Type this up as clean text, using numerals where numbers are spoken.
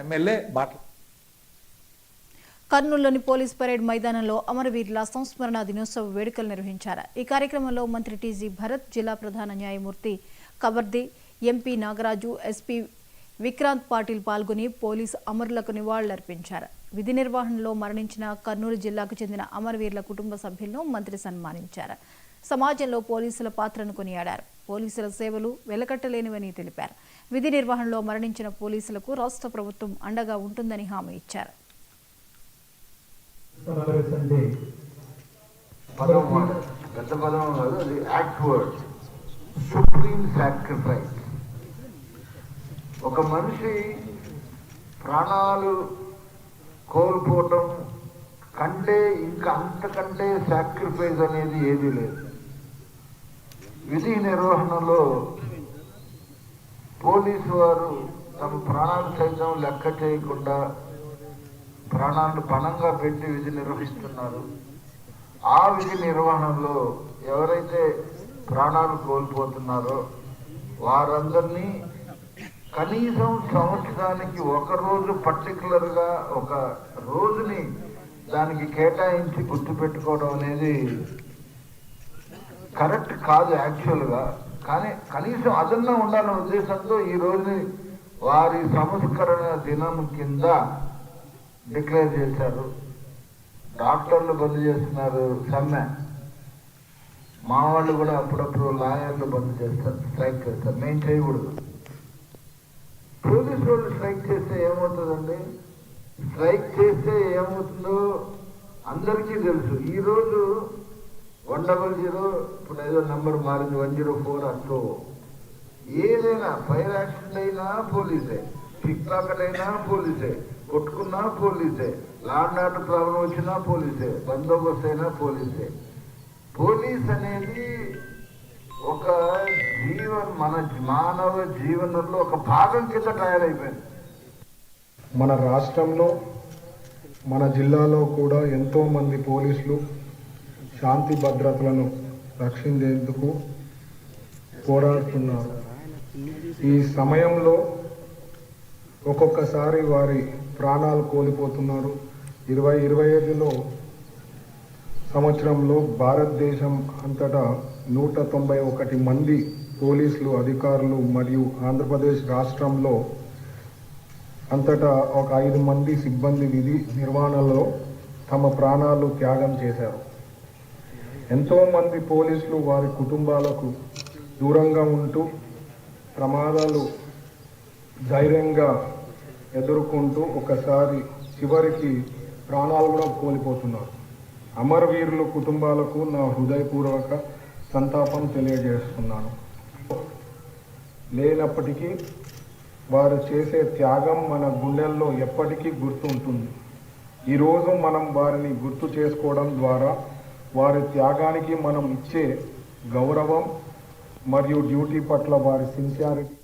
MLA బాట. కర్నూలులోని police parade మైదానంలో అమరవీరుల సంస్మరణ దినోత్సవ వేడుకలు నిర్వహించారు. ఈ కార్యక్రమంలో మంత్రి టీజీ భరత్, జిల్లా ప్రధాన న్యాయమూర్తి కబర్ది, ఎంపీ నాగరాజు, ఎస్పీ విక్రాంత్ పాటిల్ పాల్గొని పోలీసు అమరులకు నివాళులర్పించారు. విధి నిర్వహణలో మరణించిన కర్నూలు జిల్లాకు చెందిన అమరవీరుల కుటుంబ సభ్యులను మంత్రి సన్మానించారు. సమాజంలో పోలీసుల పాత్రను కొనియాడారు. పోలీసుల సేవలు వెలకట్టలేనివని తెలిపారు. విధి నిర్వహణలో మరణించిన పోలీసులకు రాష్ట్ర ప్రభుత్వం అండగా ఉంటుందని హామీ ఇచ్చారు. ఒక మనిషి ప్రాణాలు కోల్పోవటం కంటే ఇంకా అంతకంటే సాక్రిఫైస్ అనేది ఏదీ లేదు. విధి నిర్వహణలో పోలీసు వారు తమ ప్రాణాలు సైతం లెక్క చేయకుండా ప్రాణాలను పణంగా పెట్టి విధి నిర్వహిస్తున్నారు. ఆ విధి నిర్వహణలో ఎవరైతే ప్రాణాలు కోల్పోతున్నారో వారందరినీ కనీసం సంవత్సరానికి ఒక రోజు పర్టికులర్గా ఒక రోజుని దానికి కేటాయించి గుర్తుపెట్టుకోవడం అనేది కరెక్ట్ కాదు యాక్చువల్గా. కానీ కనీసం అదన్నా ఉండాలనే ఉద్దేశంతో ఈ రోజుని వారి సంస్కరణ దినం కింద డిక్లేర్ చేశారు. డాక్టర్లు బంద్ చేస్తున్నారు సమ్మె, మా వాళ్ళు కూడా అప్పుడప్పుడు లాయర్లు బంద్ చేస్తారు, స్ట్రైక్ చేస్తారు. మేము చేయకూడదు. పోలీసు వాళ్ళు స్ట్రైక్ చేస్తే ఏమవుతుందండి? స్ట్రైక్ చేస్తే ఏమవుతుందో అందరికీ తెలుసు. ఈరోజు 100, ఇప్పుడు ఏదో నెంబర్ మారింది, 104 అట్లో ఏదైనా ఫైర్ యాక్సిడెంట్ అయినా పోలీసే, పిక్ పాకెట్ అయినా పోలీసే, కొట్టుకున్నా పోలీసే, లా అండ్ ఆర్డర్ ప్రాబ్లం వచ్చినా పోలీసే, బందోబస్తు అయినా పోలీసే. పోలీస్ అనేది ఒక మన మానవ జీవనంలో ఒక భాగం కింద తయారైపోయింది. మన రాష్ట్రంలో మన జిల్లాలో కూడా ఎంతోమంది పోలీసులు శాంతి భద్రతలను రక్షించేందుకు పోరాడుతున్నారు. ఈ సమయంలో ఒక్కొక్కసారి వారి ప్రాణాలు కోల్పోతున్నారు. 2025లో సంవత్సరంలో భారతదేశం అంతటా 191 మంది పోలీసులు అధికారులు మరియు ఆంధ్రప్రదేశ్ రాష్ట్రంలో అంతటా ఒక 5 మంది సిబ్బంది విధి నిర్వహణలో తమ ప్రాణాలు త్యాగం చేశారు. ఎంతోమంది పోలీసులు వారి కుటుంబాలకు దూరంగా ఉంటూ ప్రమాదాలు ధైర్యంగా ఎదుర్కొంటూ ఒకసారి చివరికి ప్రాణాలు కూడా కోల్పోతున్నారు. అమరవీరుల కుటుంబాలకు నా హృదయపూర్వక సంతాపం తెలియజేస్తున్నాను. లేనప్పటికీ వారు చేసే త్యాగం మన గుండెల్లో ఎప్పటికీ గుర్తుంటుంది. ఈరోజు మనం వారిని గుర్తు చేసుకోవడం ద్వారా వారి త్యాగానికి మనం ఇచ్చే గౌరవం మరియు డ్యూటీ పట్ల వారి సిన్సియారిటీ.